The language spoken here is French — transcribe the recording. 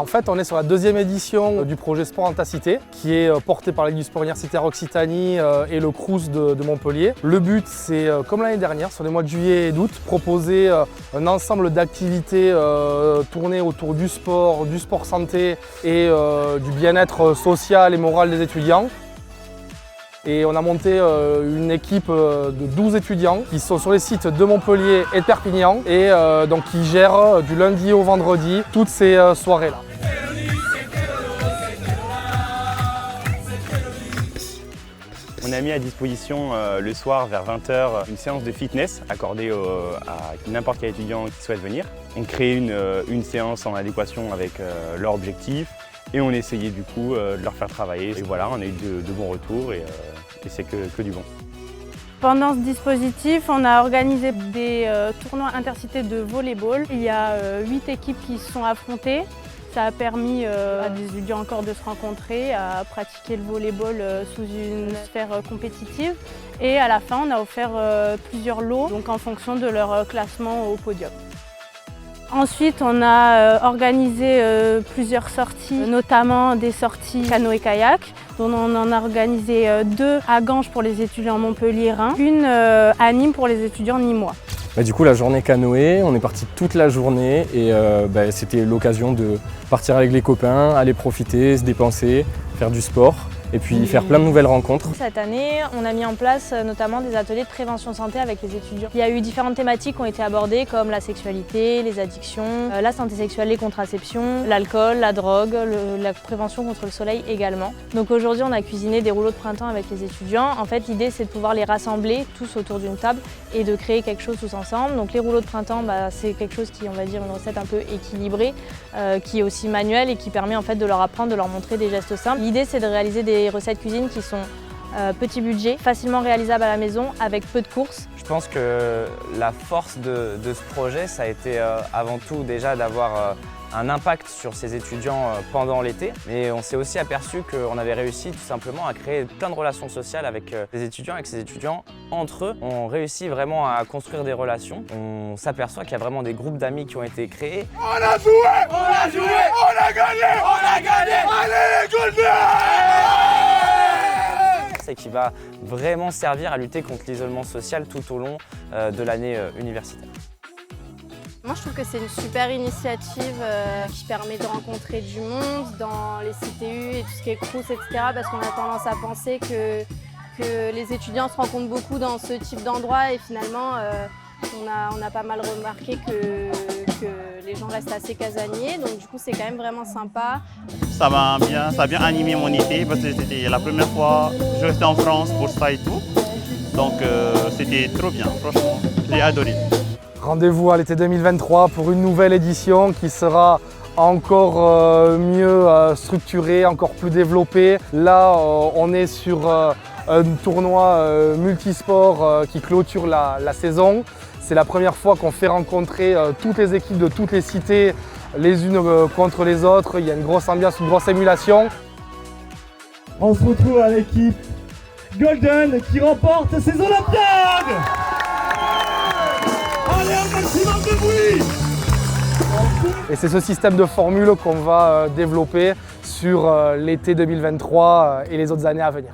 fait, on est sur la deuxième édition du projet Sport en ta cité, qui est porté par la Ligue du sport universitaire Occitanie et le Crous de Montpellier. Le but, c'est, comme l'année dernière, sur les mois de juillet et d'août, proposer un ensemble d'activités tournées autour du sport santé et du bien-être social et moral des étudiants. Et on a monté une équipe de 12 étudiants qui sont sur les sites de Montpellier et de Perpignan et donc qui gèrent du lundi au vendredi toutes ces soirées-là. On a mis à disposition le soir vers 20 h une séance de fitness accordée à n'importe quel étudiant qui souhaite venir. On crée une séance en adéquation avec leur objectif et on essayait du coup de leur faire travailler. Et voilà, on a eu de bons retours et c'est que du bon. Pendant ce dispositif, on a organisé des tournois intercités de volleyball. Il y a 8 équipes qui se sont affrontées. Ça a permis à des étudiants encore de se rencontrer, à pratiquer le volleyball sous une sphère compétitive. Et à la fin, on a offert plusieurs lots, donc en fonction de leur classement au podium. Ensuite, on a organisé plusieurs sorties, notamment des sorties canoë-kayak, dont on en a organisé 2 à Ganges pour les étudiants montpelliérains, une à Nîmes pour les étudiants nîmois. Du coup, la journée canoë, on est parti toute la journée et c'était l'occasion de partir avec les copains, aller profiter, se dépenser, faire du sport et puis faire plein de nouvelles rencontres. Cette année, on a mis en place notamment des ateliers de prévention santé avec les étudiants. Il y a eu différentes thématiques qui ont été abordées comme la sexualité, les addictions, la santé sexuelle, les contraceptions, l'alcool, la drogue, la prévention contre le soleil également. Donc aujourd'hui, on a cuisiné des rouleaux de printemps avec les étudiants. En fait, l'idée, c'est de pouvoir les rassembler tous autour d'une table et de créer quelque chose tous ensemble. Donc les rouleaux de printemps, c'est quelque chose qui, on va dire, une recette un peu équilibrée, qui est aussi manuelle et qui permet en fait de leur apprendre, de leur montrer des gestes simples. L'idée, c'est de réaliser des recettes cuisine qui sont petit budget, facilement réalisables à la maison avec peu de courses. Je pense que la force de ce projet, ça a été avant tout déjà d'avoir un impact sur ces étudiants pendant l'été, mais on s'est aussi aperçu qu'on avait réussi tout simplement à créer plein de relations sociales avec les étudiants et que ces étudiants, entre eux, ont réussi vraiment à construire des relations. On s'aperçoit qu'il y a vraiment des groupes d'amis qui ont été créés. On a joué, on a joué, on a gagné, on a gagné. Allez les Golden! Et qui va vraiment servir à lutter contre l'isolement social tout au long de l'année universitaire. Moi, je trouve que c'est une super initiative qui permet de rencontrer du monde dans les CTU et tout ce qui est Crous, etc. Parce qu'on a tendance à penser que les étudiants se rencontrent beaucoup dans ce type d'endroit et finalement, on a pas mal remarqué que les gens restent assez casaniers. Donc du coup, c'est quand même vraiment sympa. Ça a bien animé mon été parce que c'était la première fois que je restais en France pour ça et tout. Donc c'était trop bien, franchement, j'ai adoré. Rendez-vous à l'été 2023 pour une nouvelle édition qui sera encore mieux structurée, encore plus développée. Là, on est sur un tournoi multisport qui clôture la saison. C'est la première fois qu'on fait rencontrer toutes les équipes de toutes les cités les unes contre les autres. Il y a une grosse ambiance, une grosse émulation. On se retrouve à l'équipe Golden qui remporte ses Olympiades. Allez, un maximum de bruit! Et c'est ce système de formule qu'on va développer sur l'été 2023 et les autres années à venir.